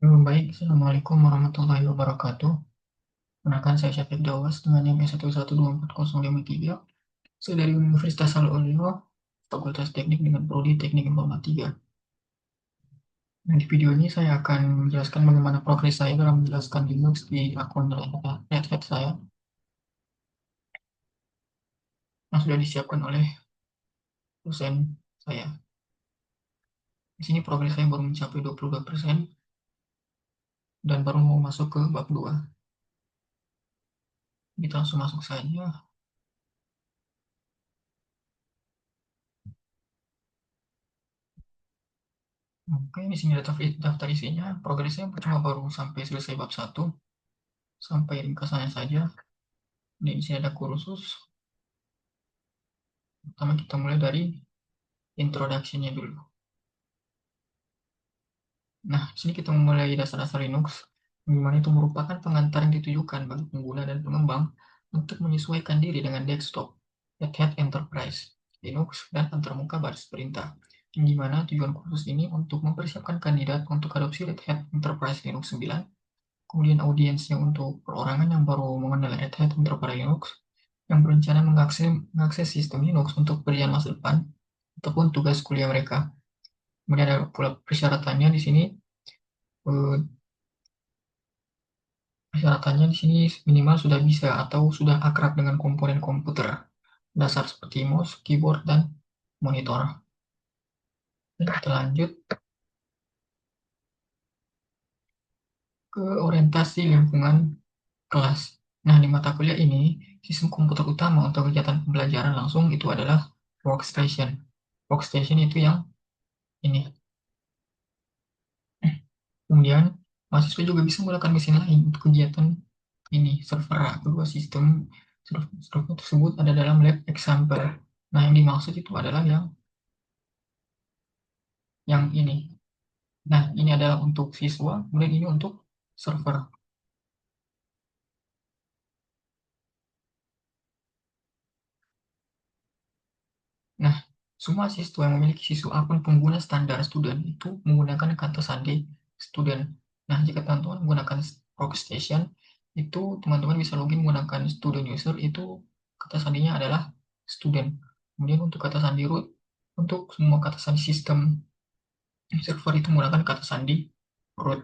Baik, Assalamualaikum warahmatullahi wabarakatuh. Perkenalkan saya Syafiq Dawas dengan NIM S1124053. Saya dari Universitas Al-Ulil, Fakultas Teknik dengan Prodi Teknik Informatika. Nah, di video ini saya akan menjelaskan bagaimana progres saya dalam menjelaskan Linux di akun Red Hat saya yang sudah disiapkan oleh dosen saya. Di sini progres saya baru mencapai 22% dan baru mau masuk ke bab 2. Kita langsung masuk saja. Oke, di sini daftar isinya. Progresnya cuma baru sampai selesai bab 1, sampai ringkasannya saja. Di sini ada kursus. Pertama kita mulai dari introduction-nya dulu. Nah, di sini kita memulai dasar-dasar Linux, di mana itu merupakan pengantar yang ditujukan bagi pengguna dan pengembang untuk menyesuaikan diri dengan desktop, Red Hat Enterprise, Linux, dan antarmuka baris perintah. Di mana tujuan kursus ini untuk mempersiapkan kandidat untuk adopsi Red Hat Enterprise Linux 9, kemudian audiensnya untuk perorangan yang baru mengenal Red Hat Enterprise Linux, yang berencana mengakses sistem Linux untuk pekerjaan masa depan ataupun tugas kuliah mereka. Kemudian ada pula persyaratannya di sini. eh, Persyaratannya di sini minimal sudah bisa atau sudah akrab dengan komponen komputer dasar seperti mouse, keyboard, dan monitor. Kita lanjut ke orientasi lingkungan kelas. Nah, di mata kuliah ini, sistem komputer utama untuk kegiatan pembelajaran langsung itu adalah workstation. Workstation itu yang ini. Kemudian, mahasiswa juga bisa menggunakan mesin lain untuk kegiatan ini, server. Kedua sistem server tersebut ada dalam lab example. Nah, yang dimaksud itu adalah yang ini. Nah, ini adalah untuk siswa, kemudian ini untuk server. Nah, semua siswa yang memiliki siswa akun pengguna standar student itu menggunakan kata sandi student. Nah, jika teman-teman menggunakan workstation, itu teman-teman bisa login menggunakan student user, itu kata sandinya adalah student. Kemudian untuk kata sandi root, untuk semua kata sandi sistem server itu menggunakan kata sandi root.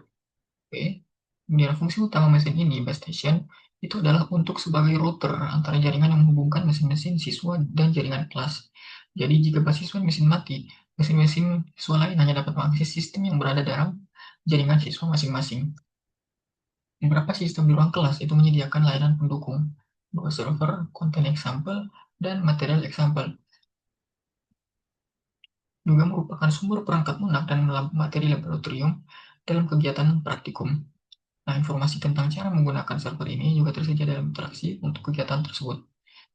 Oke. Kemudian fungsi utama mesin ini, base station, itu adalah untuk sebagai router antara jaringan yang menghubungkan mesin-mesin siswa dan jaringan kelas. Jadi jika base mesin mati, mesin-mesin siswa lain hanya dapat mengakses sistem yang berada dalam jaringan siswa masing-masing. Beberapa sistem di ruang kelas itu menyediakan layanan pendukung, berupa server, konten example, dan material example. Juga merupakan sumber perangkat lunak dan materi laboratorium dalam kegiatan praktikum. Nah, informasi tentang cara menggunakan server ini juga tersedia dalam interaksi untuk kegiatan tersebut,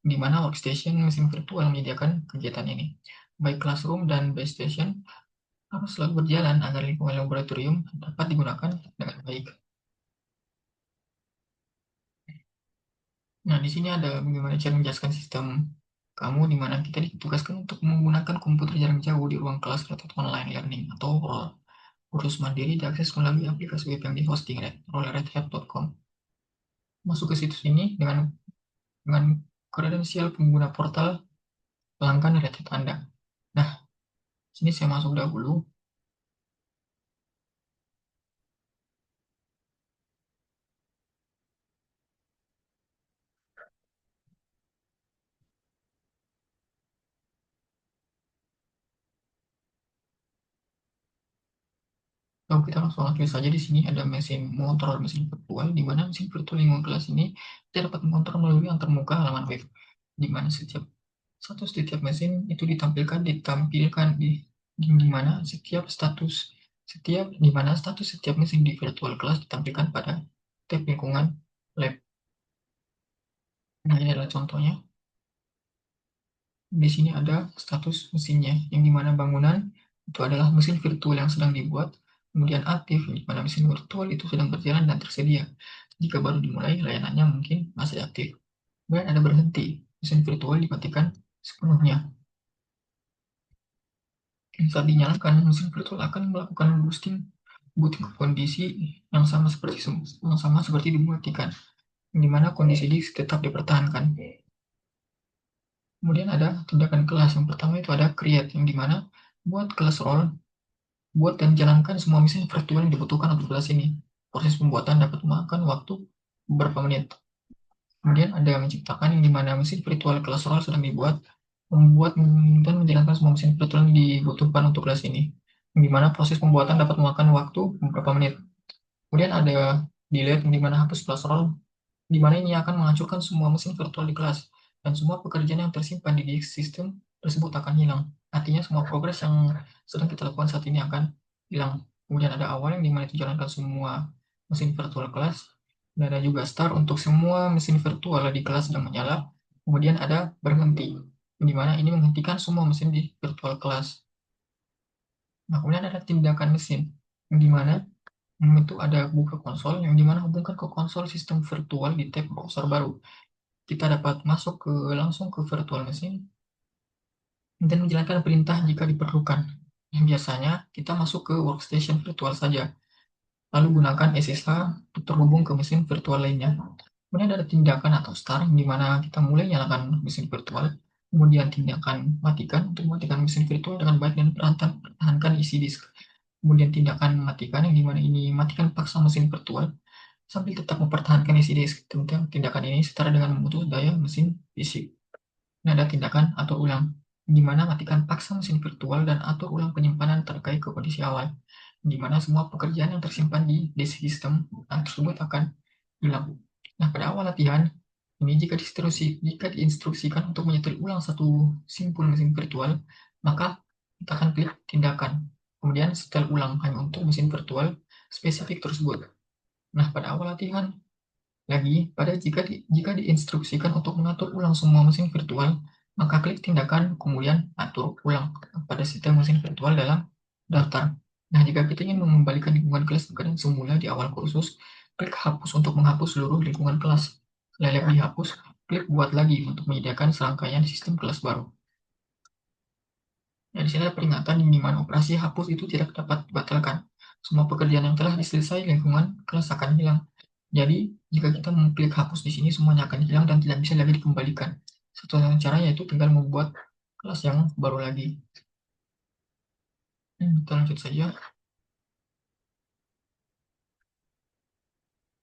di mana workstation mesin virtual menyediakan kegiatan ini. Baik classroom dan base station harus selalu berjalan agar lingkungan laboratorium dapat digunakan dengan baik. Nah, di sini ada bagaimana cara menjelaskan sistem kamu, di mana kita ditugaskan untuk menggunakan komputer jarak jauh di ruang kelas atau online learning atau kursus mandiri diakses melalui aplikasi web yang dihosting oleh redhat.com. Masuk ke situs ini dengan kredensial pengguna portal pelanggan Red Hat Anda. Nah, sini saya masuk dahulu. Lalu kita langsung aktif saja. Di sini ada mesin mengontrol mesin virtual, di mana mesin virtual lingkungan kelas ini kita dapat mengontrol melalui antarmuka halaman web, di mana setiap mesin itu ditampilkan di mana status setiap mesin di virtual class ditampilkan pada tab lingkungan lab. Nah, ini adalah contohnya. Di sini ada status mesinnya, yang dimana bangunan itu adalah mesin virtual yang sedang dibuat, kemudian aktif, di mana mesin virtual itu sedang berjalan dan tersedia. Jika baru dimulai, layanannya mungkin masih aktif. Kemudian ada berhenti, mesin virtual dimatikan sepenuhnya. Saat dinyalakan, mesin virtual akan melakukan boosting butuh kondisi yang sama seperti dimatikan, di mana kondisi ini tetap dipertahankan. Kemudian ada tindakan kelas. Yang pertama itu ada create, yang dimana buat kelas role, buat dan jalankan semua mesin virtual yang dibutuhkan untuk kelas ini. Proses pembuatan dapat memakan waktu beberapa menit. Kemudian ada menciptakan, yang dimana mesin virtual kelas role sedang dibuat, membuat dan menjalankan semua mesin virtual yang dibutuhkan untuk kelas ini, yang dimana proses pembuatan dapat memakan waktu beberapa menit. Kemudian ada delete, yang dimana hapus kelas role, di mana ini akan menghancurkan semua mesin virtual di kelas, dan semua pekerjaan yang tersimpan di disk sistem tersebut akan hilang. Artinya semua progres yang sedang kita lakukan saat ini akan hilang. Kemudian ada awal, yang dimana itu jalankan semua mesin virtual kelas, dan ada juga start untuk semua mesin virtual di kelas sedang menyala. Kemudian ada berhenti, di mana ini menghentikan semua mesin di virtual kelas. Nah, kemudian ada tindakan mesin, yang dimana itu ada buka konsol, yang dimana hubungkan ke konsol sistem virtual di tab browser baru. Kita dapat masuk langsung ke virtual machine dan menjalankan perintah jika diperlukan. Yang biasanya kita masuk ke workstation virtual saja, lalu gunakan SSH untuk terhubung ke mesin virtual lainnya. Kemudian ada tindakan atau start, di mana kita mulai nyalakan mesin virtual, kemudian tindakan matikan untuk mematikan mesin virtual dengan baik dan pertahankan isi disk. Kemudian tindakan matikan, yang dimana ini matikan paksa mesin virtual sambil tetap mempertahankan isi disk. Tindakan ini setara dengan memutus daya mesin fisik. Ini ada tindakan atur ulang, di mana matikan paksa mesin virtual dan atur ulang penyimpanan terkait ke kondisi awal, di mana semua pekerjaan yang tersimpan di disk sistem tersebut akan hilang. Nah, pada awal latihan, ini jika diinstruksikan untuk menyetel ulang satu simpul mesin virtual, maka kita akan klik tindakan, kemudian setel ulang hanya untuk mesin virtual spesifik tersebut. Nah, pada awal latihan, jika diinstruksikan untuk mengatur ulang semua mesin virtual, maka klik tindakan kemudian atur ulang pada sistem mesin virtual dalam daftar. Nah, jika kita ingin mengembalikan lingkungan kelas ke keadaan semula di awal kursus, klik hapus untuk menghapus seluruh lingkungan kelas. Setelah lab dihapus, klik buat lagi untuk menyediakan serangkaian sistem kelas baru. Nah, di sini ada peringatan di mana operasi hapus itu tidak dapat dibatalkan. Semua pekerjaan yang telah diselesai lingkungan kelas akan hilang. Jadi, jika kita mengklik hapus di sini, semuanya akan hilang dan tidak bisa lagi dikembalikan. Satu-satunya cara yaitu tinggal membuat kelas yang baru lagi. Kita lanjut saja.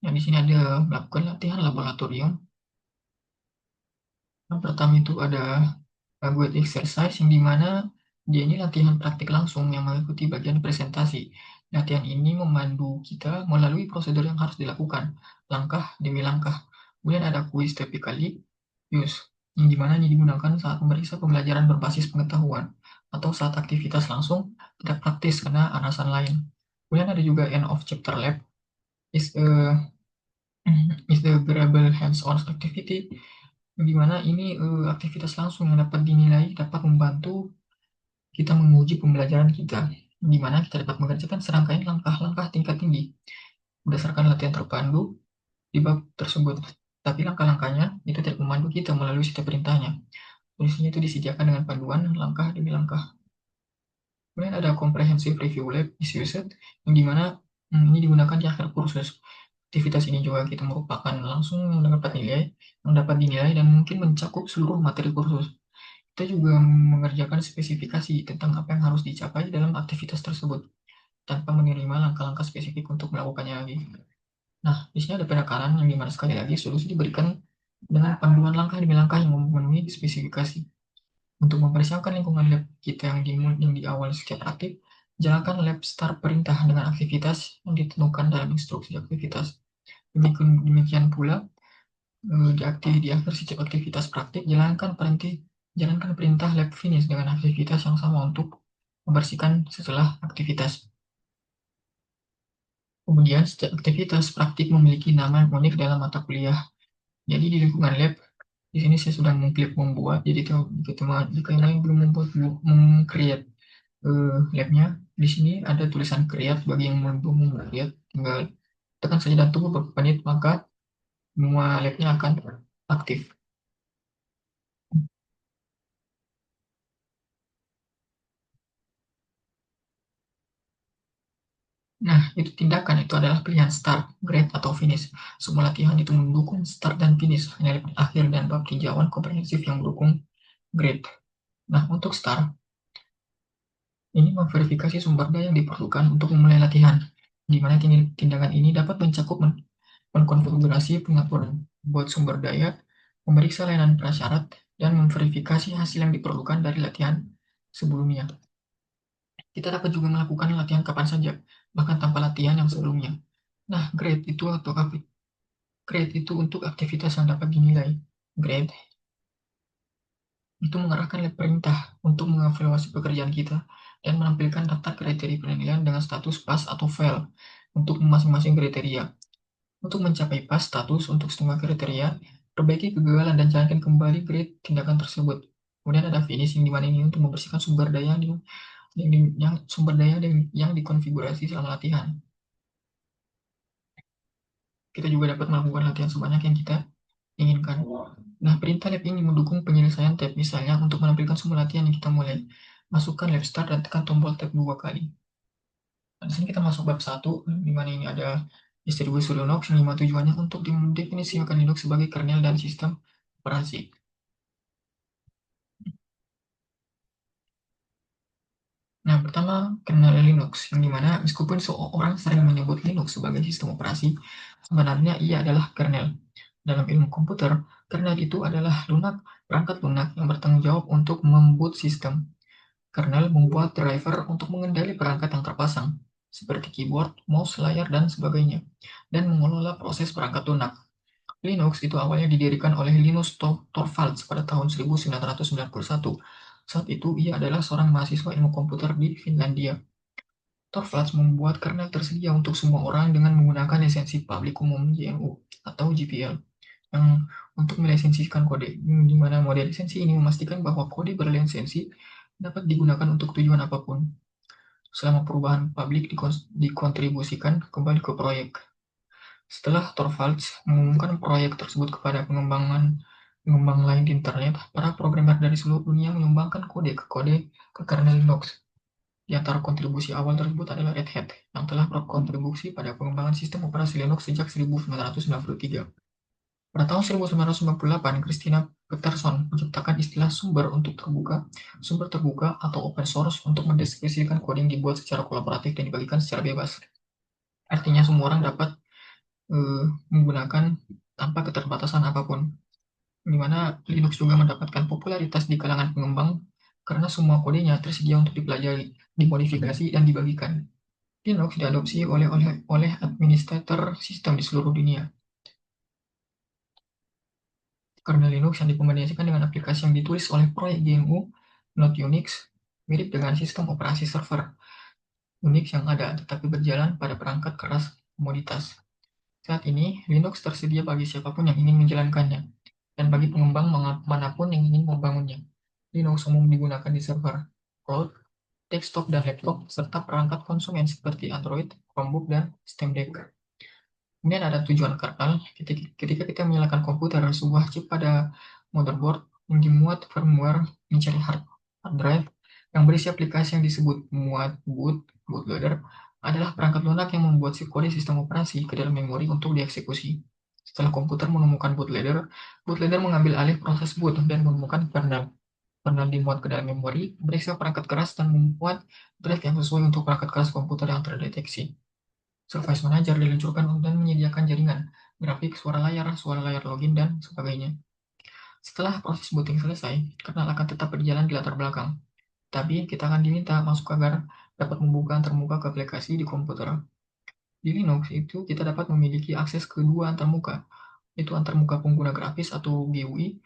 Yang di sini ada melakukan latihan laboratorium. Yang pertama itu ada buat exercise, yang dimana dia ini latihan praktik langsung yang mengikuti bagian presentasi. Latihan ini memandu kita melalui prosedur yang harus dilakukan, langkah demi langkah. Kemudian ada kuis typically use, yang dimana ini digunakan saat memeriksa pembelajaran berbasis pengetahuan atau saat aktivitas langsung tidak praktis karena alasan lain. Kemudian ada juga end of chapter lab, is a is the variable hands-on activity, di mana ini aktivitas langsung yang dapat dinilai dapat membantu kita menguji pembelajaran kita, di mana kita dapat mengerjakan serangkaian langkah-langkah tingkat tinggi berdasarkan latihan terpandu di bab tersebut. Tapi langkah-langkahnya itu tidak memandu kita melalui setiap perintahnya. Tulisnya itu disediakan dengan panduan langkah demi langkah. Kemudian ada comprehensive review lab is used, yang dimana ini digunakan di akhir kursus. Aktivitas ini juga kita merupakan langsung yang dapat dinilai dan mungkin mencakup seluruh materi kursus. Kita juga mengerjakan spesifikasi tentang apa yang harus dicapai dalam aktivitas tersebut, tanpa menerima langkah-langkah spesifik untuk melakukannya lagi. Nah, di sini ada penekanan, yang dimana sekali lagi solusi diberikan dengan panduan langkah demi langkah yang memenuhi spesifikasi. Untuk mempersiapkan lingkungan lab kita yang di awal setiap aktif, jalankan lab start perintah dengan aktivitas yang ditentukan dalam instruksi aktivitas. Demikian pula, di akhir setiap aktivitas praktik, jalankan perintah lab finish dengan aktivitas yang sama untuk membersihkan setelah aktivitas. Kemudian, setiap aktivitas praktik memiliki nama yang unik dalam mata kuliah. Jadi di lingkungan lab, di sini saya sudah mengklik membuat. Jadi jika yang belum create labnya, di sini ada tulisan create. Bagi yang belum create, tinggal tekan saja dan tunggu beberapa menit, maka semua labnya akan aktif. Nah, itu tindakan itu adalah pilihan start, grade, atau finish. Semua latihan itu mendukung start dan finish, hanya akhir dan bab tinjauan komprehensif yang mendukung grade. Nah, untuk start, ini memverifikasi sumber daya yang diperlukan untuk memulai latihan, di mana tindakan ini dapat mencakup mengkonfigurasi pengaturan, buat sumber daya, memeriksa layanan prasyarat, dan memverifikasi hasil yang diperlukan dari latihan sebelumnya. Kita dapat juga melakukan latihan kapan saja, bahkan tanpa latihan yang sebelumnya. Nah, grade itu untuk aktivitas yang dapat dinilai. Grade itu mengarahkan perintah untuk mengevaluasi pekerjaan kita dan menampilkan daftar kriteria penilaian dengan status pas atau fail untuk masing-masing kriteria. Untuk mencapai pas status untuk semua kriteria, perbaiki kegagalan dan jalankan kembali grade tindakan tersebut. Kemudian ada finishing di mana ini untuk membersihkan sumber daya yang dikonfigurasi selama latihan. Kita juga dapat melakukan latihan sebanyak yang kita inginkan. Nah, perintah lab ini mendukung penyelesaian tab, misalnya untuk menampilkan semua latihan yang kita mulai. Masukkan lab start dan tekan tombol tab 2 kali. Nah, di sini kita masuk bab 1, di mana ini ada distribusi Linux yang tujuannya untuk mendefinisikan Linux sebagai kernel dan sistem operasi. Nah, pertama, kernel Linux, yang dimana meskipun seorang sering menyebut Linux sebagai sistem operasi, sebenarnya ia adalah kernel. Dalam ilmu komputer, kernel itu adalah perangkat lunak yang bertanggung jawab untuk memboot sistem. Kernel membuat driver untuk mengendali perangkat yang terpasang, seperti keyboard, mouse, layar, dan sebagainya, dan mengelola proses perangkat lunak. Linux itu awalnya didirikan oleh Linus Torvalds pada tahun 1991. Saat itu, ia adalah seorang mahasiswa ilmu komputer di Finlandia. Torvalds membuat kernel tersedia untuk semua orang dengan menggunakan lisensi publik umum GNU atau GPL yang untuk melisensikan kode, di mana model lisensi ini memastikan bahwa kode berlisensi dapat digunakan untuk tujuan apapun. Selama perubahan publik dikontribusikan kembali ke proyek. Setelah Torvalds mengumumkan proyek tersebut kepada pengembang lain di internet, para programmer dari seluruh dunia menyumbangkan kode ke kernel Linux. Di antara kontribusi awal tersebut adalah Red Hat, yang telah berkontribusi pada pengembangan sistem operasi Linux sejak 1993. Pada tahun 1998, Christina Peterson menciptakan istilah sumber terbuka atau open source untuk mendeskripsikan kode yang dibuat secara kolaboratif dan dibagikan secara bebas. Artinya semua orang dapat menggunakan tanpa keterbatasan apapun. Di mana Linux juga mendapatkan popularitas di kalangan pengembang karena semua kodenya tersedia untuk dipelajari, dimodifikasi, dan dibagikan. Linux diadopsi oleh administrator sistem di seluruh dunia. Kernel Linux yang dikombinasikan dengan aplikasi yang ditulis oleh proyek GNU, not Unix, mirip dengan sistem operasi server Unix yang ada, tetapi berjalan pada perangkat keras komoditas. Saat ini, Linux tersedia bagi siapapun yang ingin menjalankannya, dan bagi pengembang manapun yang ingin membangunnya. Linux umum digunakan di server, cloud, desktop, dan laptop, serta perangkat konsumen seperti Android, Chromebook, dan Steam Deck. Kemudian ada tujuan kernel. Ketika kita menyalakan komputer, sebuah chip pada motherboard yang dimuat firmware mencari hard drive yang berisi aplikasi yang disebut bootloader adalah perangkat lunak yang membuat si kode sistem operasi ke dalam memori untuk dieksekusi. Setelah komputer menemukan bootloader mengambil alih proses boot dan menemukan kernel. Kernel dimuat ke dalam memori, berisi perangkat keras dan membuat drive yang sesuai untuk perangkat keras komputer yang terdeteksi. Service Manager diluncurkan dan menyediakan jaringan, grafik, suara layar login, dan sebagainya. Setelah proses booting selesai, kernel akan tetap berjalan di latar belakang. Tapi kita akan diminta masuk agar dapat membuka antarmuka ke aplikasi di komputer. Di Linux itu kita dapat memiliki akses ke dua antarmuka, yaitu antarmuka pengguna grafis atau GUI,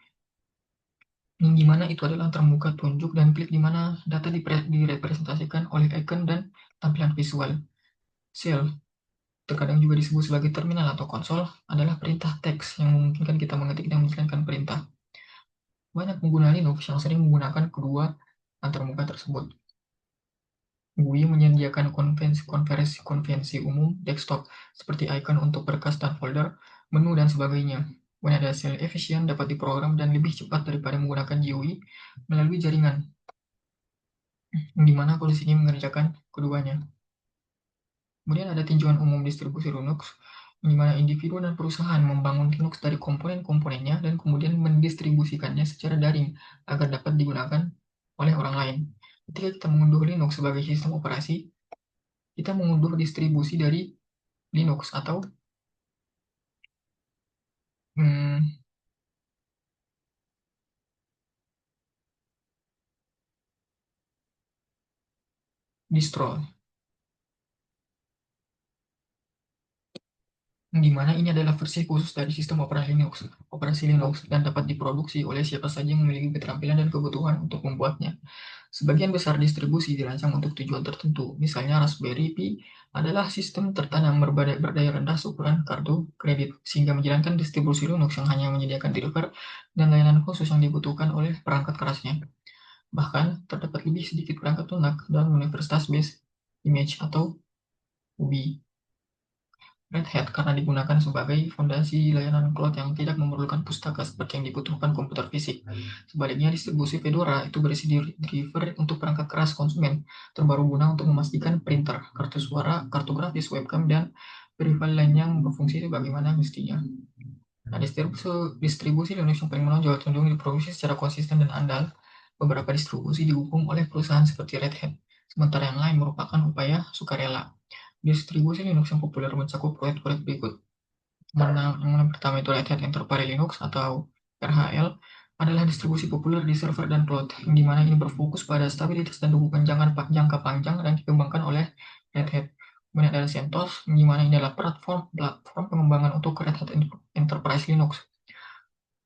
yang dimana itu adalah antarmuka tunjuk dan klik di mana data direpresentasikan oleh icon dan tampilan visual. Shell terkadang juga disebut sebagai terminal atau konsol, adalah perintah teks yang memungkinkan kita mengetik dan menjalankan perintah. Banyak pengguna Linux yang sering menggunakan kedua antarmuka tersebut. GUI menyediakan konvensi umum desktop, seperti icon untuk berkas dan folder, menu, dan sebagainya. Kemudian ada shell efisien dapat diprogram dan lebih cepat daripada menggunakan GUI melalui jaringan, yang dimana kondisi ini mengerjakan keduanya. Kemudian ada tinjauan umum distribusi Linux, di mana individu dan perusahaan membangun Linux dari komponen-komponennya dan kemudian mendistribusikannya secara daring agar dapat digunakan oleh orang lain. Ketika kita mengunduh Linux sebagai sistem operasi, kita mengunduh distribusi dari Linux atau hmm, distro, di mana ini adalah versi khusus dari sistem operasi Linux, dan dapat diproduksi oleh siapa saja yang memiliki keterampilan dan kebutuhan untuk membuatnya. Sebagian besar distribusi dirancang untuk tujuan tertentu, misalnya Raspberry Pi adalah sistem tertanam berdaya rendah seukuran kartu kredit, sehingga menjalankan distribusi Linux yang hanya menyediakan driver dan layanan khusus yang dibutuhkan oleh perangkat kerasnya. Bahkan, terdapat lebih sedikit perangkat lunak dalam Universitas Base Image atau UBI. Red Hat karena digunakan sebagai fondasi layanan cloud yang tidak memerlukan pustaka seperti yang dibutuhkan komputer fisik. Sebaliknya, distribusi Fedora itu berisi driver untuk perangkat keras konsumen terbaru guna untuk memastikan printer, kartu suara, kartu grafis, webcam, dan peripheral lain yang berfungsi sebagaimana mestinya. Nah, distribusi Linux yang paling menonjol cenderung diproduksi secara konsisten dan andal. Beberapa distribusi didukung oleh perusahaan seperti Red Hat, sementara yang lain merupakan upaya sukarela. Distribusi Linux yang populer mencakup proyek-proyek berikut. Yang pertama itu Red Hat Enterprise Linux atau RHL adalah distribusi populer di server dan cloud, di mana ini berfokus pada stabilitas dan dukungan jangka panjang dan dikembangkan oleh Red Hat. Kemudian ada CentOS, di mana ini adalah platform pengembangan untuk Red Hat Enterprise Linux.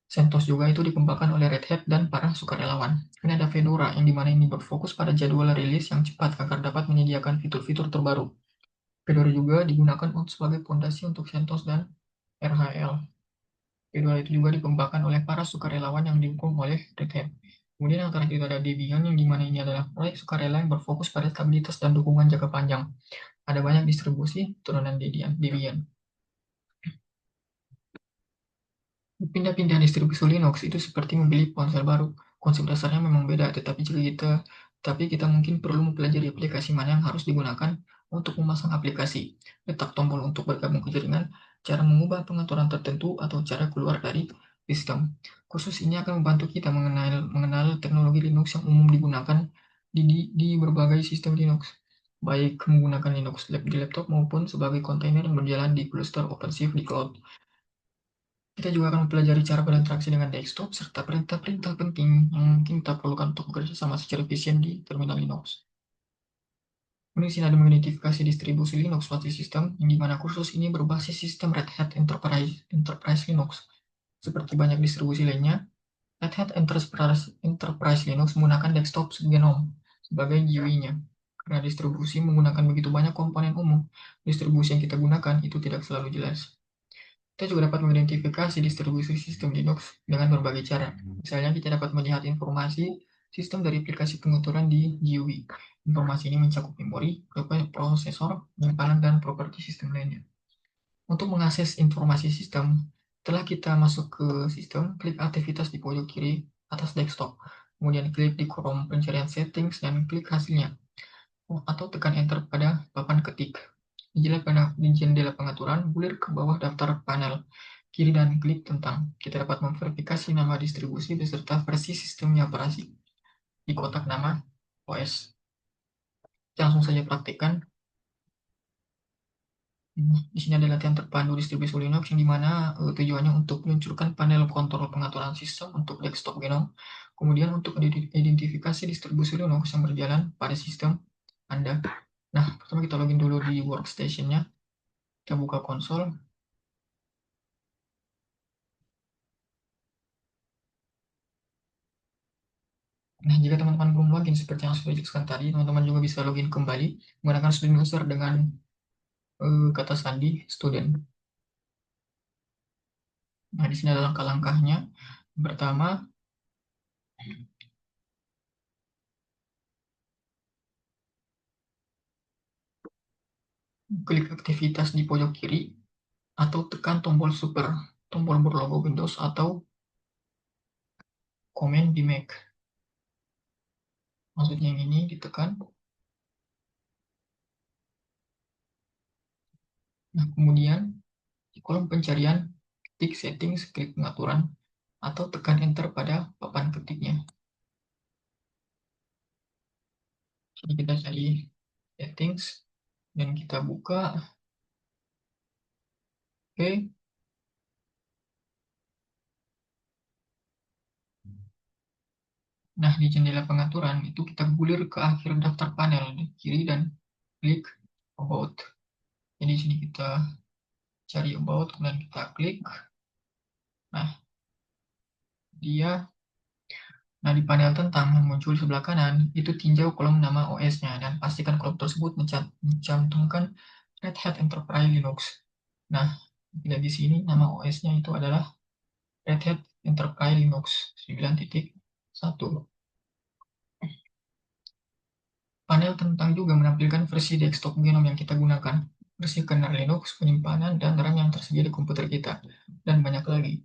CentOS juga itu dikembangkan oleh Red Hat dan para sukarelawan. Kemudian ada Fedora, yang dimana ini berfokus pada jadwal rilis yang cepat agar dapat menyediakan fitur-fitur terbaru. Fedora juga digunakan sebagai fondasi untuk CentOS dan RHL. Fedora itu juga dikembangkan oleh para sukarelawan yang didukung oleh Red Hat. Kemudian yang terakhir itu ada Debian, yang dimana ini adalah proyek sukarela yang berfokus pada stabilitas dan dukungan jangka panjang. Ada banyak distribusi turunan Debian. Pindah-pindah distribusi Linux itu seperti membeli ponsel baru. Konsep dasarnya memang beda, tapi kita mungkin perlu mempelajari aplikasi mana yang harus digunakan untuk memasang aplikasi, letak tombol untuk bergabung ke jaringan, cara mengubah pengaturan tertentu, atau cara keluar dari sistem. Kursus ini akan membantu kita mengenal teknologi Linux yang umum digunakan di berbagai sistem Linux, baik menggunakan Linux di laptop maupun sebagai kontainer yang berjalan di cluster OpenShift di cloud. Kita juga akan mempelajari cara berinteraksi dengan desktop serta perintah-perintah penting yang mungkin kita perlukan untuk bekerja sama secara efisien di terminal Linux. Kemudian di sini ada mengidentifikasi distribusi Linux suatu sistem, yang dimana kursus ini berbasis sistem Red Hat Enterprise Linux. Seperti banyak distribusi lainnya, Red Hat Enterprise Linux menggunakan desktop Genome sebagai GUI-nya. Karena distribusi menggunakan begitu banyak komponen umum, distribusi yang kita gunakan itu tidak selalu jelas. Kita juga dapat mengidentifikasi distribusi sistem Linux dengan berbagai cara. Misalnya, kita dapat melihat informasi sistem dari aplikasi penguturan di GUI. Informasi ini mencakup memori, prosesor, penyimpanan, dan properti sistem lainnya. Untuk mengakses informasi sistem, setelah kita masuk ke sistem, klik aktivitas di pojok kiri atas desktop. Kemudian klik di kolom pencarian settings dan klik hasilnya. Atau tekan enter pada papan ketik. Di jendela pengaturan, bulir ke bawah daftar panel kiri dan klik tentang. Kita dapat memverifikasi nama distribusi beserta versi sistemnya operasi di kotak nama OS. Kita langsung saja praktikkan. Di sini ada latihan terpadu distribusi Linux, yang dimana tujuannya untuk meluncurkan panel kontrol pengaturan sistem untuk desktop Genome. Kemudian untuk identifikasi distribusi Linux yang berjalan pada sistem Anda. Nah, pertama kita login dulu di workstation-nya. Kita buka konsol. Nah, jika teman-teman belum login seperti yang sudah dijelaskan tadi, teman-teman juga bisa login kembali menggunakan student user dengan kata sandi student. Nah, di sini ada langkah-langkahnya. Pertama, klik aktivitas di pojok kiri atau tekan tombol super, tombol berlogo Windows atau komen di Mac. Maksudnya yang ini ditekan. Nah, kemudian di kolom pencarian, ketik settings, klik pengaturan, atau tekan enter pada papan ketiknya. Jadi kita cari settings, dan kita buka. Oke. Nah, di jendela pengaturan itu kita gulir ke akhir daftar panel di kiri dan klik About. Jadi di sini kita cari About, kemudian kita klik. Nah, dia Nah, di panel tentang yang muncul di sebelah kanan, itu tinjau kolom nama OS-nya dan pastikan kolom tersebut mencantumkan Red Hat Enterprise Linux. Nah, bila di sini nama OS-nya itu adalah Red Hat Enterprise Linux 9.1. Panel tentang juga menampilkan versi desktop GNOME yang kita gunakan, versi kernel Linux, penyimpanan, dan RAM yang tersedia di komputer kita, dan banyak lagi.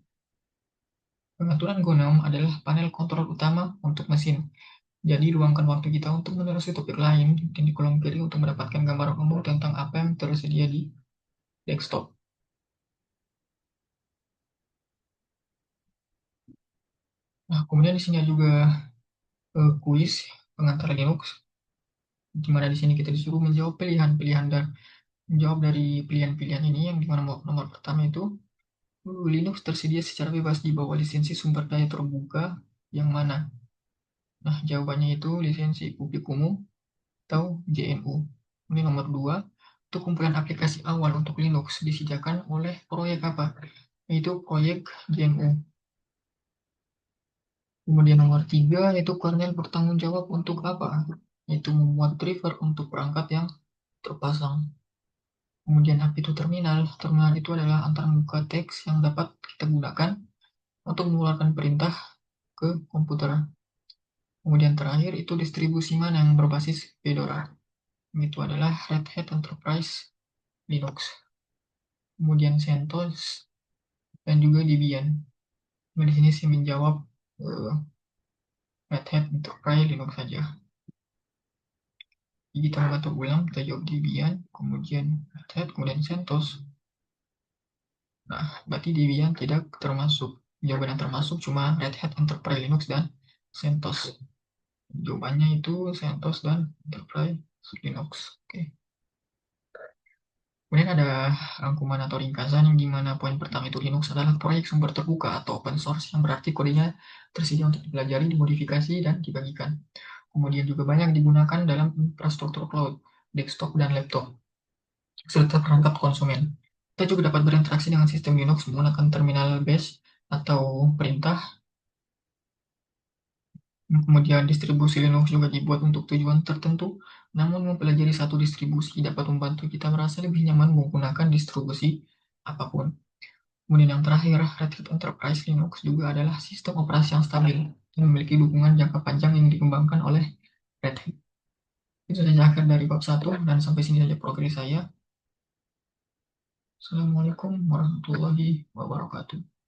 Pengaturan GNOME adalah panel kontrol utama untuk mesin. Jadi, luangkan waktu kita untuk menelusuri topik lain dan di kolom kiri untuk mendapatkan gambaran umum tentang apa yang tersedia di desktop. Nah, kemudian di sini ada juga kuis pengantar Linux, di mana di sini kita disuruh menjawab pilihan-pilihan dan menjawab dari pilihan-pilihan ini yang dimana nomor pertama itu Linux tersedia secara bebas di bawah lisensi sumber daya terbuka yang mana? Nah, jawabannya itu lisensi publik umum atau JNU. Ini nomor 2, untuk kumpulan aplikasi awal untuk Linux disediakan oleh proyek apa? Yaitu proyek GNU. Kemudian nomor 3, yaitu kernel bertanggung jawab untuk apa? Yaitu membuat driver untuk perangkat yang terpasang. Kemudian apa itu terminal? Terminal itu adalah antarmuka teks yang dapat kita gunakan untuk mengeluarkan perintah ke komputer. Kemudian terakhir itu distribusi mana yang berbasis Fedora. Itu adalah Red Hat Enterprise Linux. Kemudian CentOS dan juga Debian. Nah, di sini saya menjawab Red Hat Enterprise Linux saja. Jadi kita mengatur ulang, kita jawab Debian, kemudian Red Hat, kemudian CentOS. Nah, berarti Debian tidak termasuk. Jawaban yang termasuk cuma Red Hat Enterprise Linux dan CentOS. Jawabannya itu CentOS dan Enterprise Linux. Oke. Kemudian ada rangkuman atau ringkasan yang dimana poin pertama itu Linux adalah proyek sumber terbuka atau open source yang berarti kodenya tersedia untuk dipelajari, dimodifikasi, dan dibagikan. Kemudian juga banyak digunakan dalam infrastruktur cloud, desktop, dan laptop, serta perangkat konsumen. Kita juga dapat berinteraksi dengan sistem Linux menggunakan terminal bash atau perintah. Kemudian distribusi Linux juga dibuat untuk tujuan tertentu, namun mempelajari satu distribusi dapat membantu kita merasa lebih nyaman menggunakan distribusi apapun. Kemudian yang terakhir, Red Hat Enterprise Linux juga adalah sistem operasi yang stabil dan memiliki dukungan jangka panjang yang dikembangkan oleh Red Hat. Itu saja akhir dari bab 1 dan sampai sini saja progres saya. Assalamualaikum warahmatullahi wabarakatuh.